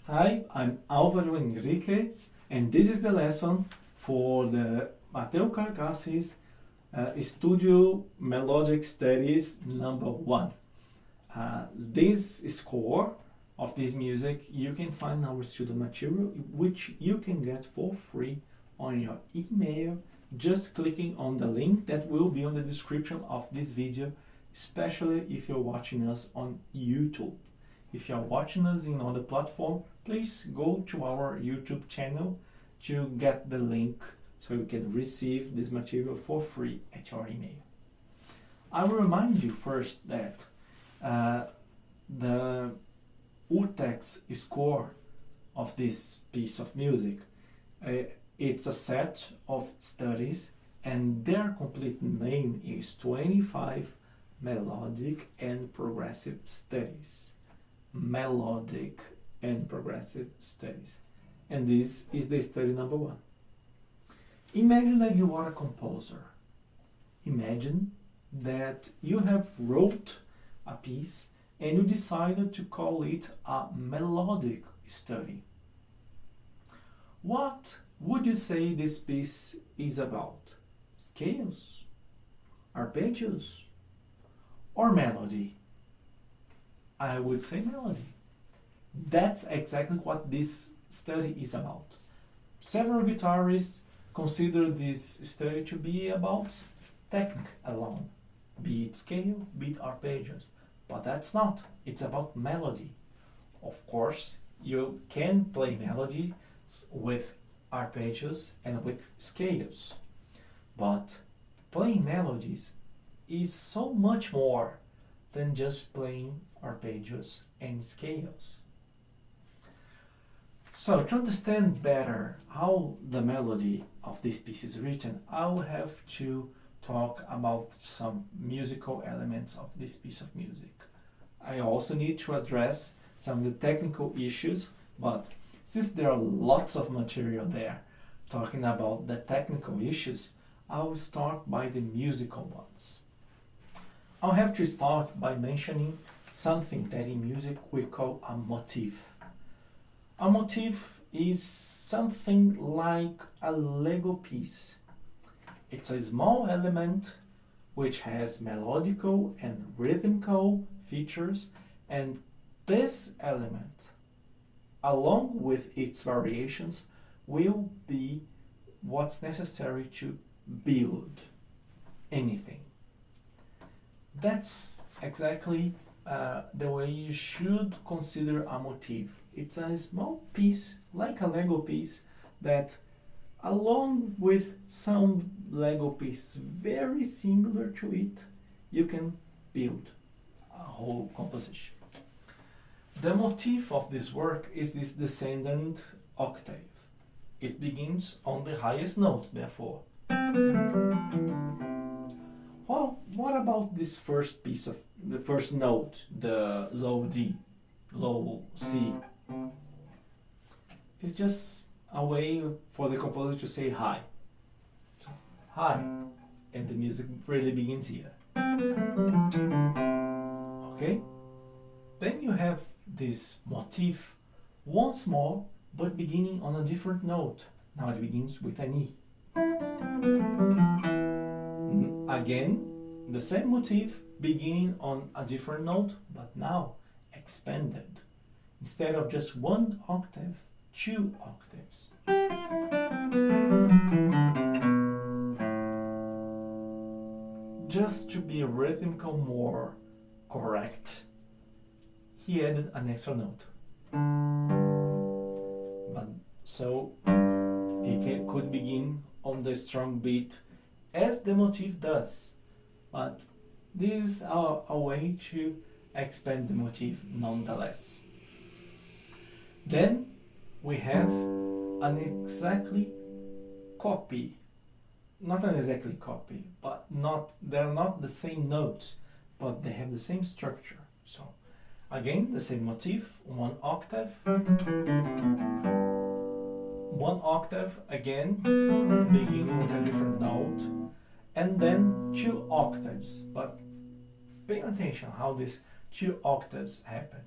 Hi, I'm Alvaro and Henrique, and this is the lesson for the Matteo Carcassi's Studio Melodic Studies number 1. This score of this music you can find in our student material, which you can get for free on your email, just clicking on the link that will be on the description of this video, especially if you're watching us on YouTube. If you're watching us in other platform, please go to our YouTube channel to get the link so you can receive this material for free at your email. I will remind you first that the Urtex score of this piece of music, it's a set of studies, and their complete name is 25 Melodic and Progressive Studies. Melodic and Progressive Studies. And this is the study number 1. Imagine that you are a composer. Imagine that you have wrote a piece and you decided to call it a melodic study. What would you say this piece is about? Scales? Arpeggios? Or melody? I would say melody. That's exactly what this study is about. Several guitarists consider this study to be about technique alone, be it scale, be it arpeggios, but that's not. It's about melody. Of course, you can play melodies with arpeggios and with scales, but playing melodies is so much more than just playing arpeggios and scales. So to understand better how the melody of this piece is written, I'll have to talk about some musical elements of this piece of music. I also need to address some of the technical issues, but since there are lots of material there talking about the technical issues, I'll start by the musical ones. I'll have to start by mentioning something that in music we call a motif. A motif is something like a Lego piece. It's a small element which has melodical and rhythmical features, and this element, along with its variations, will be what's necessary to build anything. That's exactly the way you should consider a motif. It's a small piece, like a Lego piece, that along with some Lego piece very similar to it, you can build a whole composition. The motif of this work is this descendant octave. It begins on the highest note, therefore. Well, what about this first piece of the first note, the low D, low C? It's just a way for the composer to say hi. So, hi, and the music really begins here. Okay? Then you have this motif once more, but beginning on a different note. Now it begins with an E. Again, the same motif beginning on a different note, but now expanded. Instead of just 1 octave, 2 octaves. Just to be rhythmical more correct, he added an extra note. But so he could begin on the strong beat as the motif does. But this is a way to expand the motif nonetheless. Then we have an exactly copy. Not an exactly copy, but they're not the same notes, but they have the same structure. So again, the same motif, 1 octave, 1 octave again, beginning with a different note, and then 2 octaves. But pay attention how these 2 octaves happen.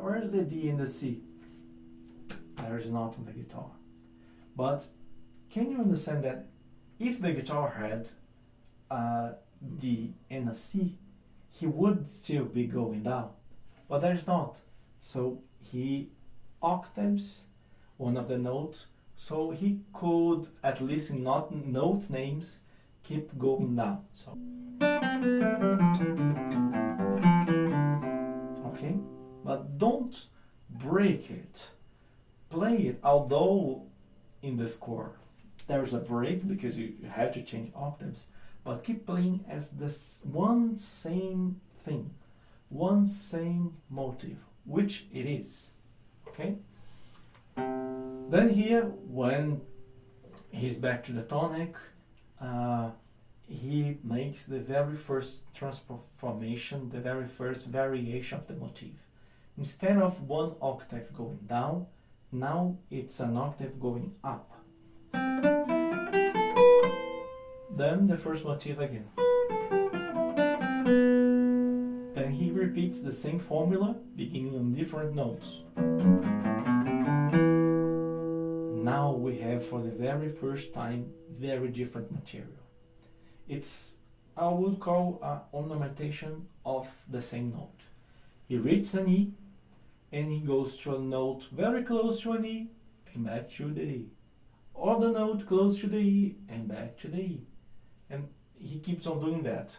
where's the D and the C? There is not on the guitar. But can you understand that if the guitar had a D and a C, he would still be going down, but there's not. So he octaves one of the notes, so he could, at least in not note names, keep going down. So okay, but don't break it. Play it, although in the score there's a break because you have to change octaves, but keep playing as this one same thing, one same motive, which it is. Okay? Then here, when he's back to the tonic, he makes the very first transformation, the very first variation of the motif. Instead of one octave going down, now it's an octave going up. Then the first motif again. Then he repeats the same formula, beginning on different notes. Now we have, for the very first time, very different material. It's, I would call, an ornamentation of the same note. He reads an E, and he goes to a note very close to an E, and back to the E. Or the note close to the E, and back to the E. And he keeps on doing that.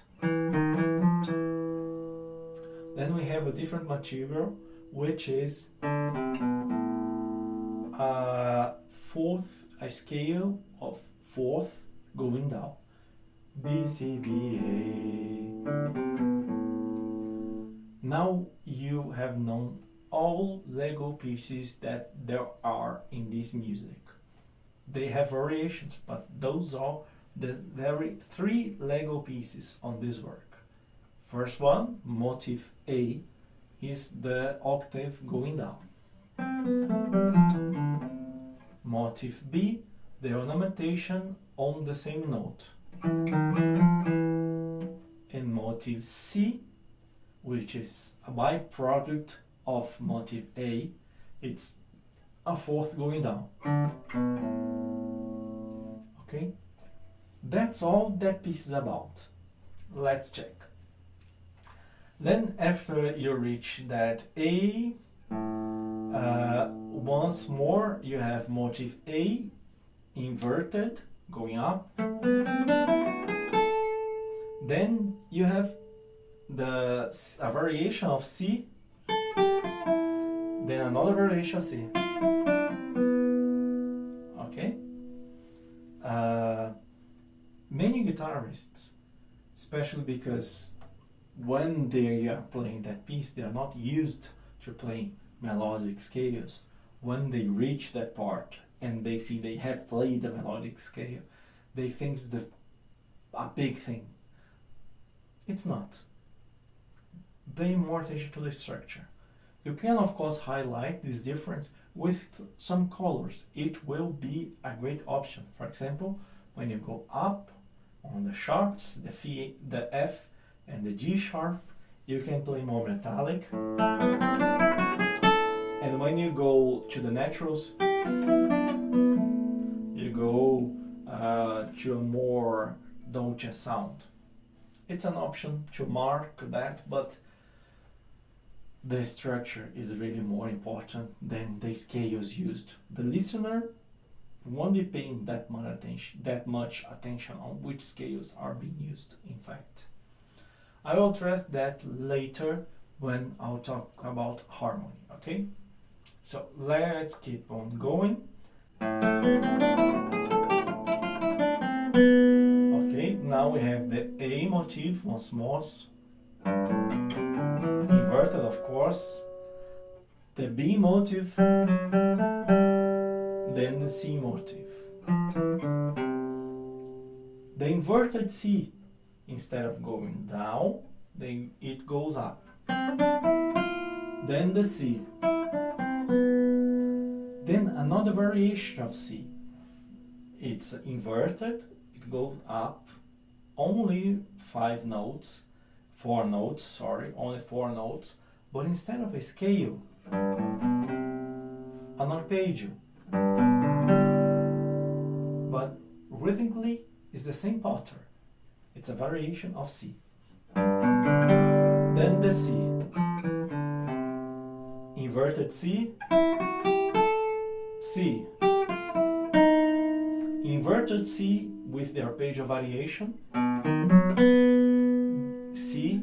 Then we have a different material, which is a scale of fourth going down. D, C, B, A. Now you have known all Lego pieces that there are in this music. They have variations, but those are the very three Lego pieces on this work. First one, motif A, is the octave going down. Motif B, the ornamentation on the same note. And motif C, which is a byproduct of motif A, it's a fourth going down. Okay? That's all that piece is about. Let's check. Then after you reach that A, once more you have motif A inverted going up. Then you have a variation of C, then another variation of C. Okay? Many guitarists, especially because when they are playing that piece, they are not used to playing melodic scales. When they reach that part and they see they have played a melodic scale, they think it's a big thing. It's not. Pay more attention to the structure. You can, of course, highlight this difference with some colors. It will be a great option. For example, when you go up on the sharps, the F and the G sharp, you can play more metallic. And when you go to the naturals, you go to a more dolce sound. It's an option to mark that, but the structure is really more important than the scales used. The listener won't be paying that much attention on which scales are being used, in fact. I will address that later when I'll talk about harmony, okay? So let's keep on going. Okay, now we have the A motif once more. Inverted, of course. The B motif. Then the C motif. The inverted C, instead of going down, it goes up. Then the C. Then another variation of C. It's inverted, it goes up, only only 4 notes, but instead of a scale, an arpeggio. But rhythmically, it's the same pattern. It's a variation of C. Then the C. Inverted C. C. Inverted C with the arpeggio variation. C.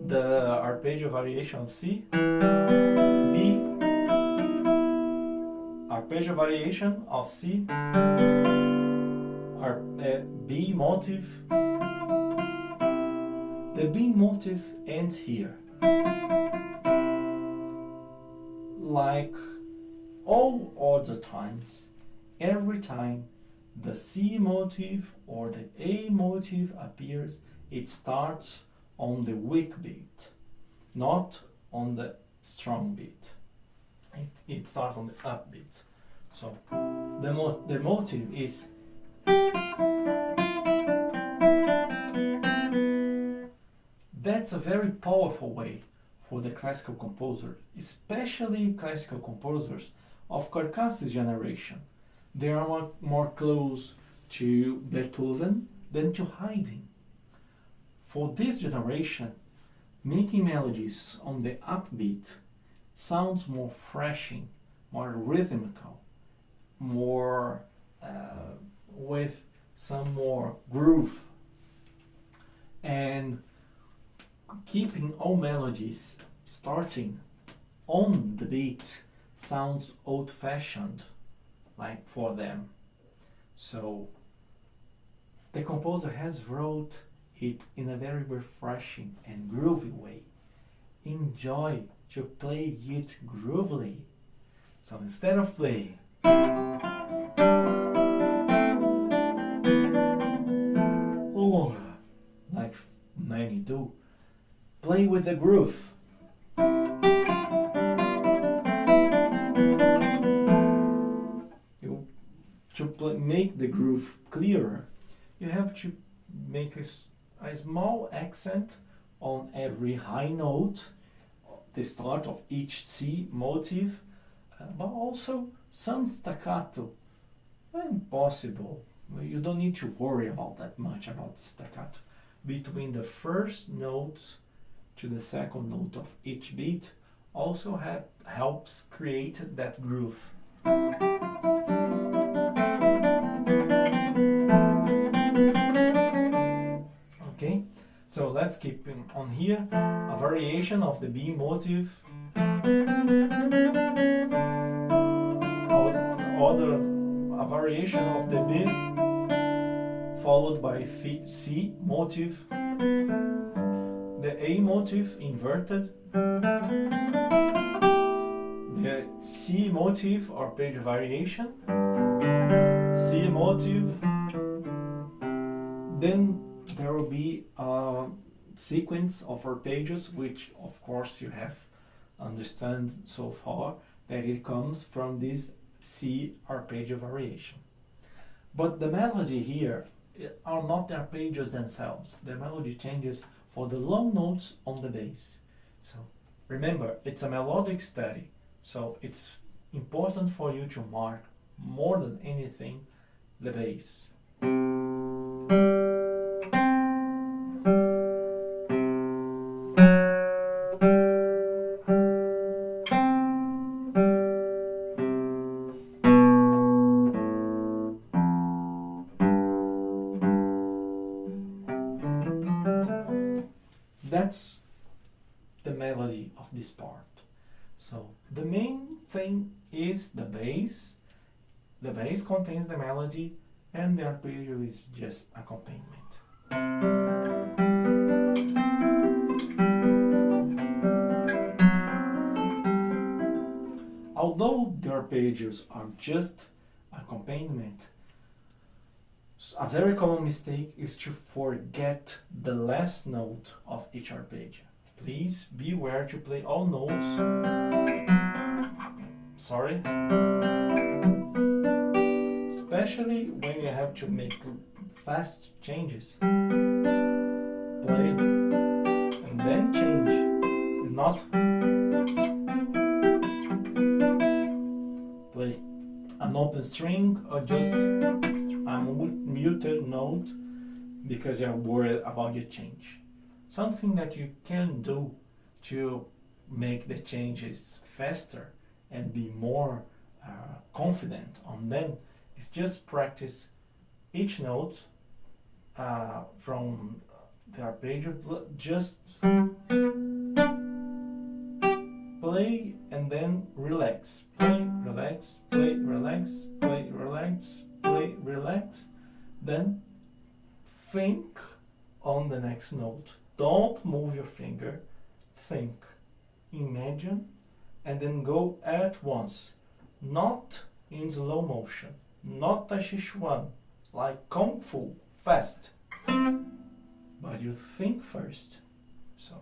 The arpeggio variation of C. B. Arpeggio variation of C. B motive. The B motive ends here. Like all other times, every time the C motive or the A motive appears, it starts on the weak beat, not on the strong beat. It starts on the upbeat. So the motive is that's a very powerful way for the classical composer, especially classical composers of Carcassi's generation. They are more close to Beethoven than to Haydn. For this generation, making melodies on the upbeat sounds more freshing, more rhythmical, more with some more groove, and keeping all melodies starting on the beat sounds old-fashioned, like for them. So the composer has wrote it in a very refreshing and groovy way. Enjoy to play it groovily. So instead of playing like many do, play with the groove. Make the groove clearer, you have to make a small accent on every high note, the start of each C motive, but also some staccato when possible. You don't need to worry about that much about the staccato. Between the first note to the second note of each beat also helps create that groove. Okay, so let's keep on here a variation of the B motive, a variation of the B followed by C motive, the A motive inverted, the C motive arpeggio variation, C motive, then there will be a sequence of arpeggios, which of course you have understand so far that it comes from this C arpeggio variation. But the melody here are not the arpeggios themselves. The melody changes for the long notes on the bass. So remember, it's a melodic study, so it's important for you to mark more than anything the bass. That's the melody of this part. So the main thing is the bass. The bass contains the melody and the arpeggio is just accompaniment. Although the arpeggios are just accompaniment, a very common mistake is to forget the last note of each arpeggio. Please be aware to play all notes. Sorry. Especially when you have to make fast changes. Play and then change not play an open string or just a muted note because you're worried about your change. Something that you can do to make the changes faster and be more confident on them is just practice each note from the arpeggio. Just play and then relax. Play, relax, play, relax, play, relax, play, relax. Then think on the next note. Don't move your finger. Think. Imagine and then go at once. Not in slow motion. Not Tai Chi Chuan. Like Kung Fu. Fast. But you think first. So.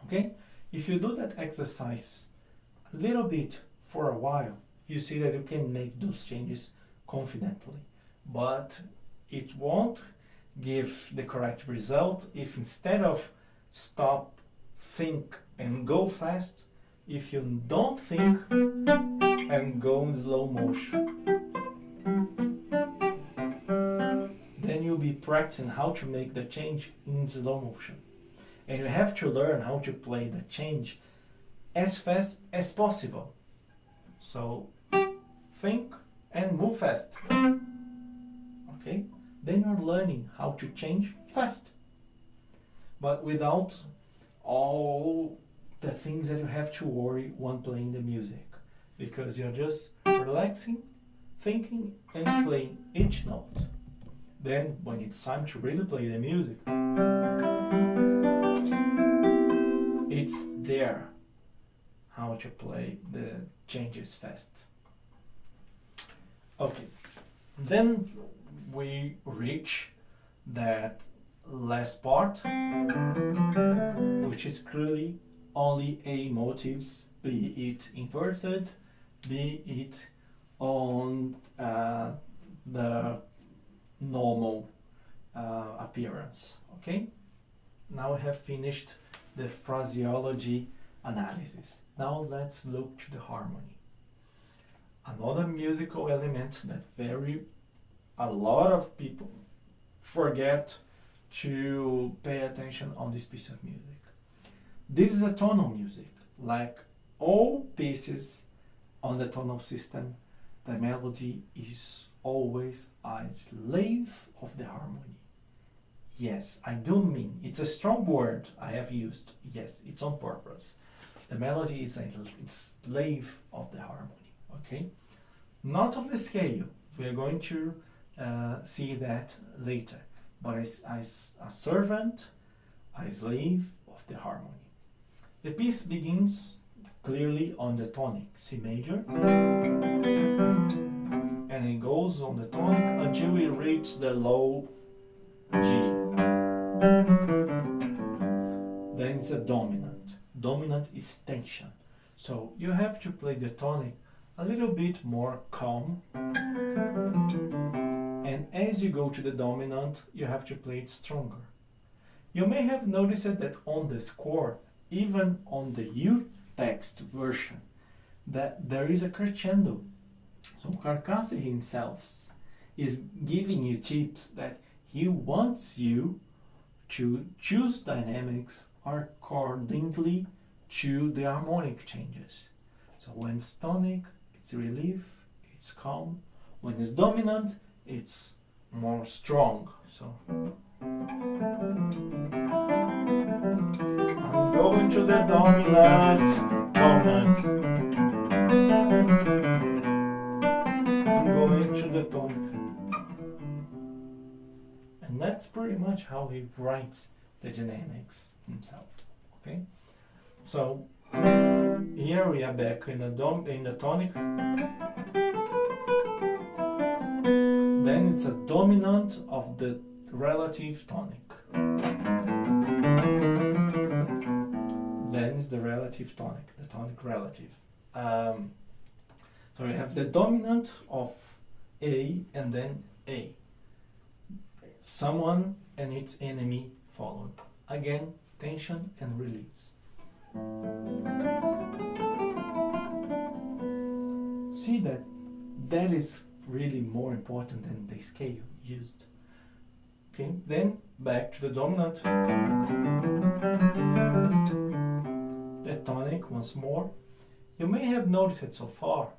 Okay? If you do that exercise a little bit for a while, you see that you can make those changes confidently. But it won't give the correct result if instead of stop, think, and go fast, if you don't think and go in slow motion. Then you'll be practicing how to make the change in slow motion. And you have to learn how to play the change as fast as possible. So think and move fast. Okay? Then you're learning how to change fast. But without all the things that you have to worry when playing the music. Because you're just relaxing, thinking, and playing each note. Then when it's time to really play the music, it's there how to play the changes fast. Okay, then we reach that last part, which is clearly only A motives, be it inverted, be it on the normal appearance. Okay, now we have finished the phraseology analysis. Now let's look to the harmony. Another musical element that a lot of people forget to pay attention on this piece of music. This is a tonal music. Like all pieces on the tonal system, the melody is always a slave of the harmony. Yes, I do mean, it's a strong word I have used. Yes, it's on purpose. The melody is a slave of the harmony, okay? Not of the scale. We are going to see that later. But as a servant, a slave of the harmony. The piece begins clearly on the tonic, C major, and it goes on the tonic until we reach the low G. Then it's a dominant. Dominant is tension. So you have to play the tonic a little bit more calm. And as you go to the dominant, you have to play it stronger. You may have noticed that on the score, even on the U-text version, that there is a crescendo. So Carcassi himself is giving you tips that he wants you to choose dynamics accordingly to the harmonic changes. So when it's tonic, it's relief, it's calm. When it's dominant, it's more strong. So I'm going to the dominant. I'm going to the tonic. And that's pretty much how he writes the dynamics himself. Okay? So here we are back in the tonic. Then it's a dominant of the relative tonic. Then is the relative tonic, the tonic relative. So we have the dominant of A and then A. someone and its enemy followed. Again, tension and release. See that is really more important than the scale used. Okay, then back to the dominant. The tonic once more. You may have noticed it so far.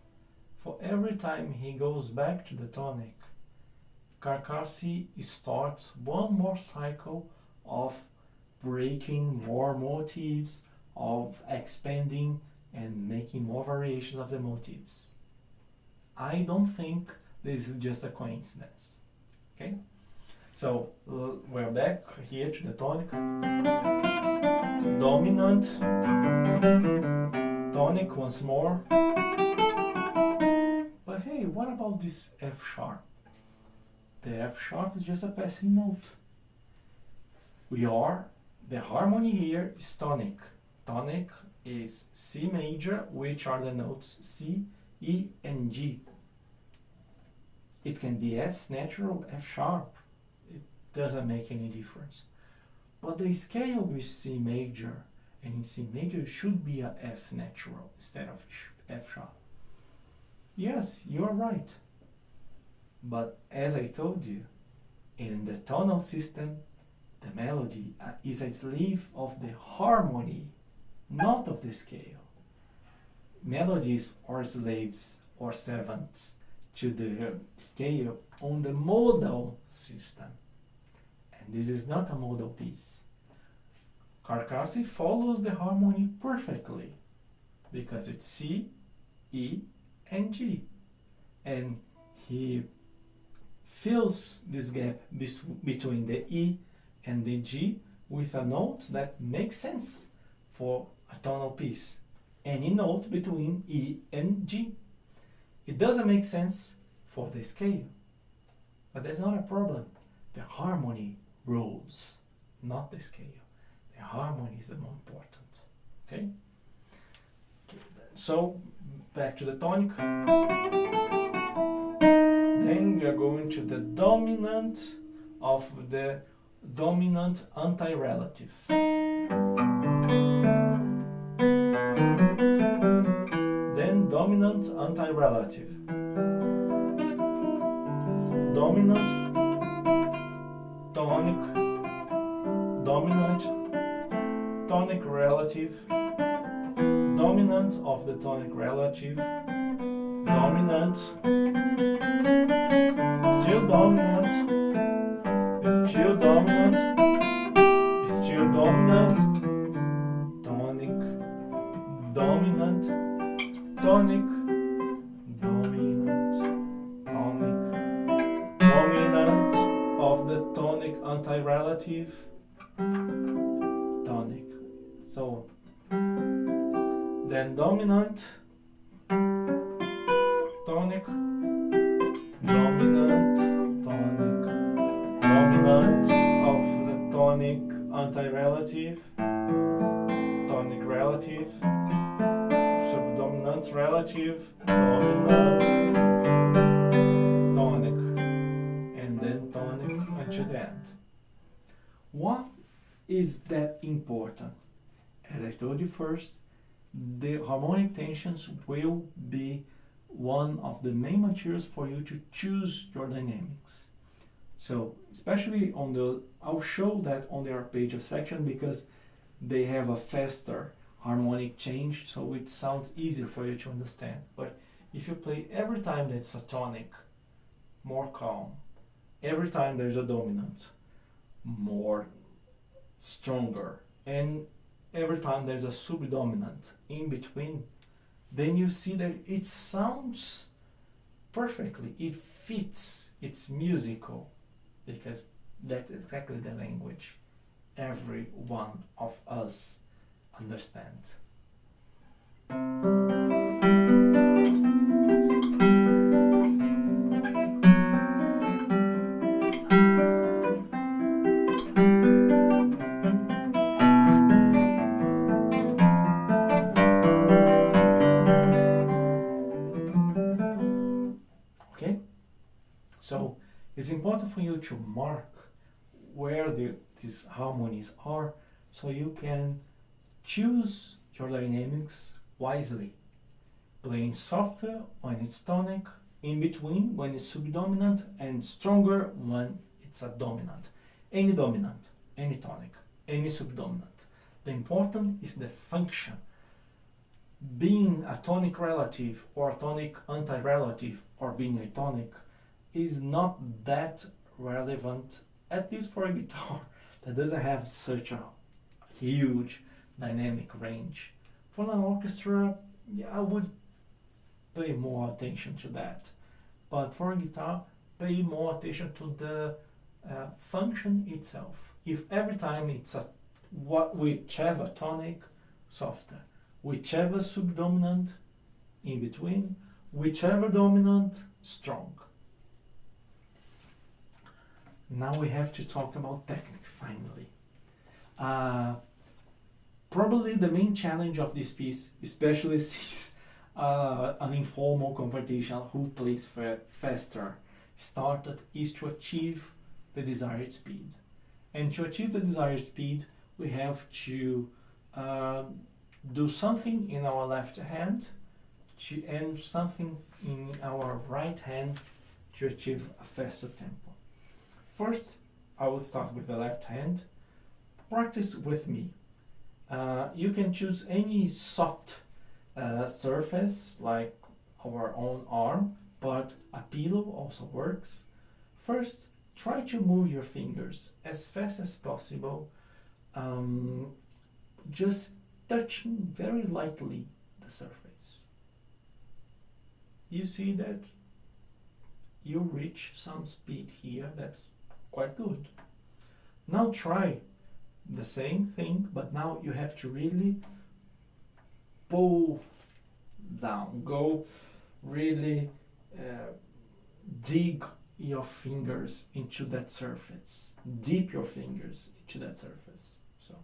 For every time he goes back to the tonic, Carcassi starts one more cycle of breaking more motifs, of expanding and making more variations of the motifs. I don't think this is just a coincidence. Okay? So we're back here to the tonic. Dominant, tonic once more. But hey, what about this F sharp? The F sharp is just a passing note. The harmony here is tonic. Tonic is C major, which are the notes C, E, and G. It can be F natural, F sharp. It doesn't make any difference. But the scale is C major, and in C major should be a F natural instead of F sharp. Yes, you're right. But as I told you, in the tonal system, the melody is a slave of the harmony, not of the scale. Melodies are slaves or servants to the scale on the modal system. And this is not a modal piece. Carcassi follows the harmony perfectly because it's C, E, and G. And he fills this gap between the E and the G with a note that makes sense for a tonal piece. Any note between E and G. It doesn't make sense for the scale, but that's not a problem. The harmony rules, not the scale. The harmony is the more important. Okay? So back to the tonic. Then we are going to the dominant of the dominant anti-relative. Then dominant anti-relative. Dominant, tonic, dominant, tonic relative, dominant of the tonic relative, dominant, still dominant, still dominant, still dominant, tonic, dominant, tonic, dominant, tonic, dominant of the tonic anti-relative, tonic. So then dominant, tonic, dominant, tonic, dominant of the tonic anti-relative, tonic relative, subdominant relative, dominant, tonic, and then tonic until the end. What is that important? As I told you first, the harmonic tensions will be one of the main materials for you to choose your dynamics. So, especially I'll show that on the arpeggio section because they have a faster harmonic change, so it sounds easier for you to understand. But if you play every time that's a tonic, more calm. Every time there's a dominant, more stronger. And every time there's a subdominant in between, then you see that it sounds perfectly. It fits. It's musical because that's exactly the language every one of us understands. Okay? So it's important for you to mark where these harmonies are, so you can choose your dynamics wisely. Playing softer when it's tonic, in between when it's subdominant, and stronger when it's a dominant. Any dominant, any tonic, any subdominant. The important is the function. Being a tonic relative or a tonic anti-relative or being a tonic is not that relevant, at least for a guitar that doesn't have such a huge dynamic range. For an orchestra, yeah, I would pay more attention to that. But for a guitar, pay more attention to the function itself. If every time it's a whichever tonic, softer, whichever subdominant, in between, whichever dominant, strong. Now we have to talk about technique finally. Probably the main challenge of this piece, especially since an informal competition who plays faster started, is to achieve the desired speed. And to achieve the desired speed, we have to do something in our left hand and something in our right hand to achieve a faster tempo. First, I will start with the left hand. Practice with me. You can choose any soft surface like our own arm, but a pillow also works. First, try to move your fingers as fast as possible, just touching very lightly the surface. You see that you reach some speed here, that's quite good. Now try the same thing, but now you have to really pull down, go really dig your fingers into that surface, dip your fingers into that surface. So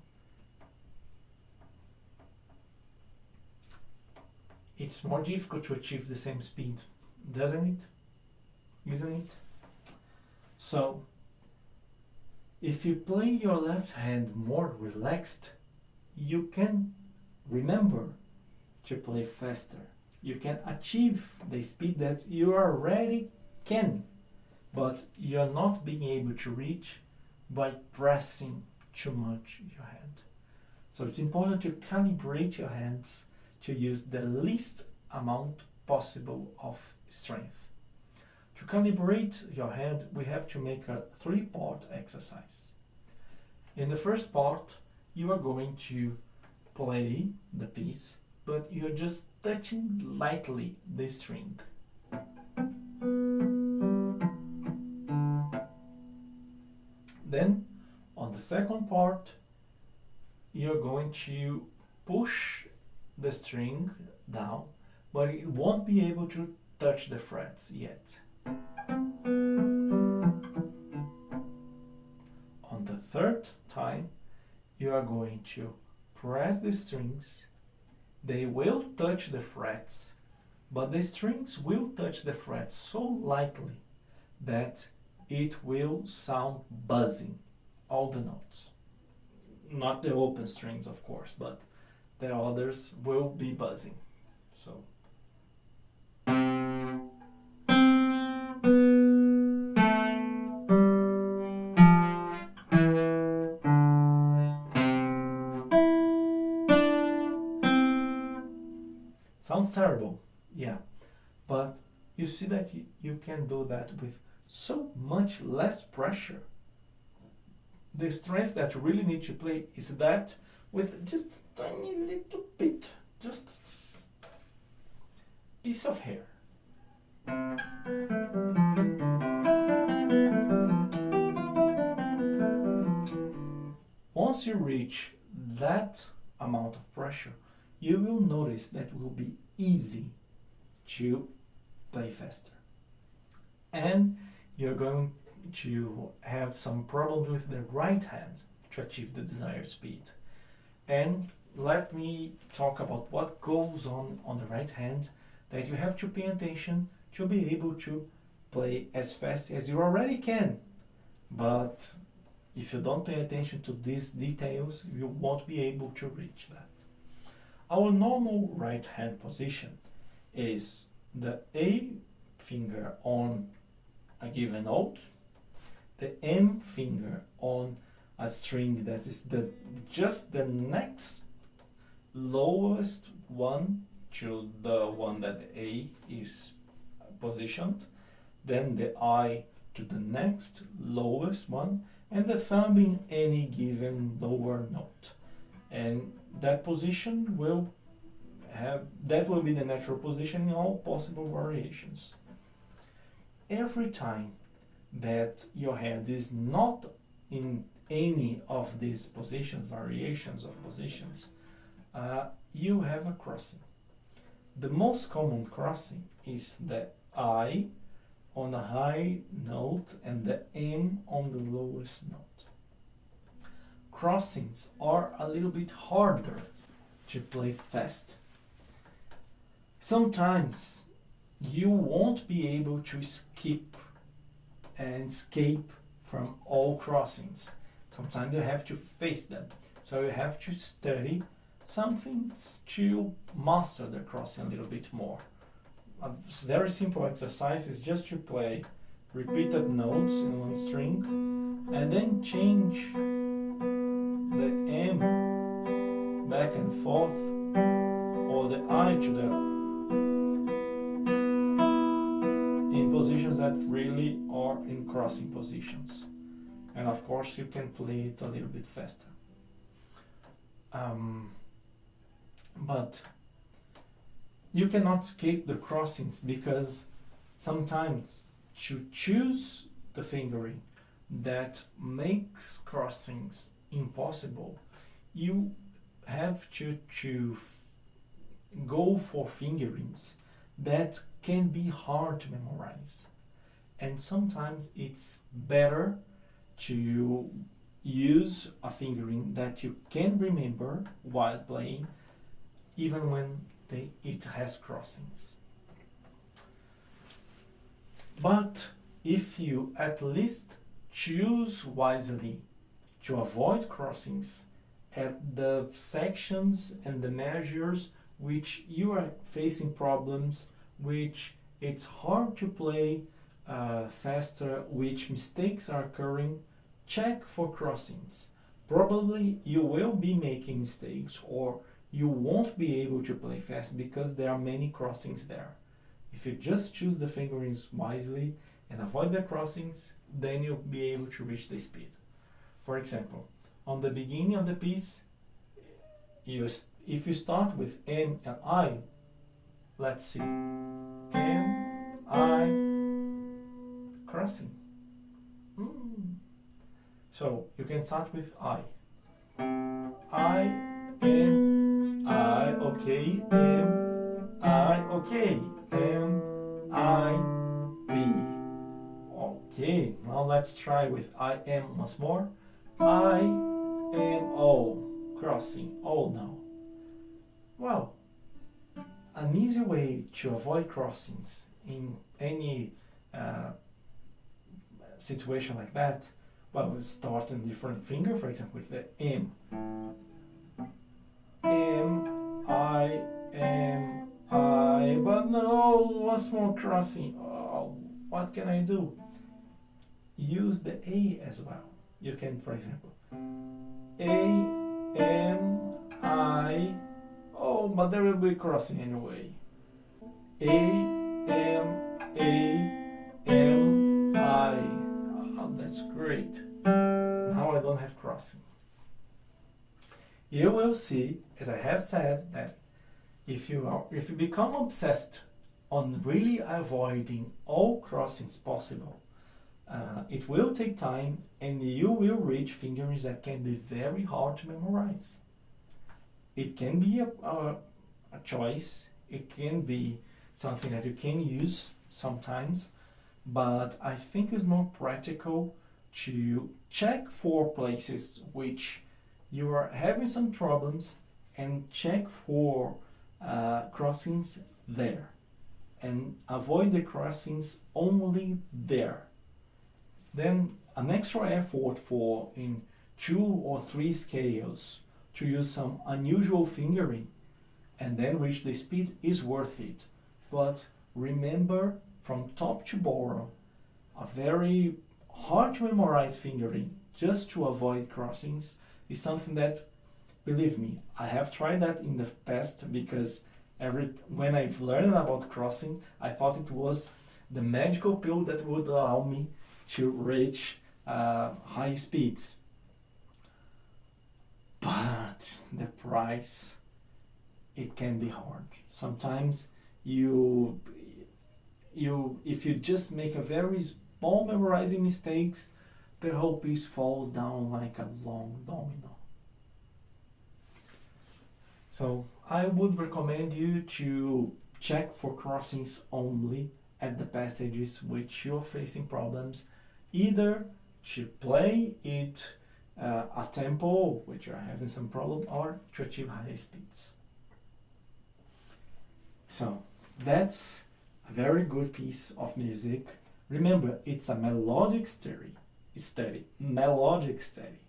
it's more difficult to achieve the same speed, doesn't it? Isn't it? So if you play your left hand more relaxed, you can remember to play faster. You can achieve the speed that you already can, but you're not being able to reach by pressing too much your hand. So it's important to calibrate your hands to use the least amount possible of strength. To calibrate your hand, we have to make a 3-part exercise. In the first part, you are going to play the piece, but you're just touching lightly the string. Then, on the second part, you're going to push the string down, but it won't be able to touch the frets yet. On the third time, you are going to press the strings. They will touch the frets, but the strings will touch the frets so lightly that it will sound buzzing, all the notes. Not the open strings, of course, but the others will be buzzing. So sounds terrible, yeah, but you see that you can do that with so much less pressure. The strength that you really need to play is that with just a tiny little bit, just piece of hair. Once you reach that amount of pressure, you will notice that it will be easy to play faster. And you're going to have some problems with the right hand to achieve the desired speed. And let me talk about what goes on the right hand that you have to pay attention to be able to play as fast as you already can. But if you don't pay attention to these details, you won't be able to reach that. Our normal right hand position is the A finger on a given note, the M finger on a string that is just the next lowest one to the one that the A is positioned, then the I to the next lowest one, and the thumb in any given lower note. And that position will be the natural position in all possible variations. Every time that your hand is not in any of these positions, variations of positions, you have a crossing. The most common crossing is the I on a high note and the M on the lowest note. Crossings are a little bit harder to play fast. Sometimes you won't be able to skip and escape from all crossings. Sometimes you have to face them. So you have to study something to master the crossing a little bit more. A very simple exercise is just to play repeated notes in one string and then change the M back and forth or the I to the in positions that really are in crossing positions. And of course you can play it a little bit faster. But you cannot escape the crossings because sometimes to choose the fingering that makes crossings impossible, you have to go for fingerings that can be hard to memorize. And sometimes it's better to use a fingering that you can remember while playing, even when it has crossings. But if you at least choose wisely to avoid crossings at the sections and the measures which you are facing problems, which it's hard to play faster, which mistakes are occurring, check for crossings. Probably you will be making mistakes or you won't be able to play fast because there are many crossings there. If you just choose the fingerings wisely and avoid the crossings, then you'll be able to reach the speed. For example, on the beginning of the piece, if you start with M and I, let's see, M, I, crossing. So you can start with I, M, I, okay, M, I, okay, M, I, B. Okay, now let's try with I, M once more. I, M, O, crossing, O now. Well, an easy way to avoid crossings in any situation like that, well, we'll start on different finger, for example, with the M. M, I, but no, once more crossing. Oh, what can I do? Use the A as well. You can, for example, A, M, I, oh, but there will be crossing anyway. A, M, I. Oh, that's great. Now I don't have crossing. You will see, as I have said, that if you become obsessed on really avoiding all crossings possible, it will take time and you will reach fingerings that can be very hard to memorize. It can be a choice, it can be something that you can use sometimes, but I think it's more practical to check for places which you are having some problems and check for crossings there and avoid the crossings only there. Then an extra effort for in 2 or 3 scales to use some unusual fingering and then reach the speed is worth it. But remember, from top to bottom, a very hard to memorize fingering just to avoid crossings is something that, believe me, I have tried that in the past, because when I've learned about crossing, I thought it was the magical pill that would allow me to reach high speeds. But the price, it can be hard. Sometimes if you just make a very small memorizing mistakes, the whole piece falls down like a long domino. So I would recommend you to check for crossings only at the passages which you're facing problems, either to play it a tempo which you're having some problem, or to achieve high speeds. So that's a very good piece of music. Remember, it's a melodic study. Melodic study.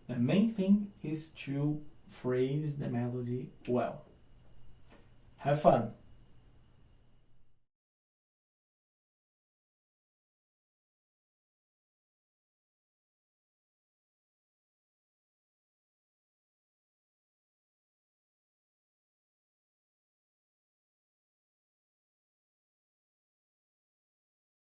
The main thing is to phrase the melody well. Have fun!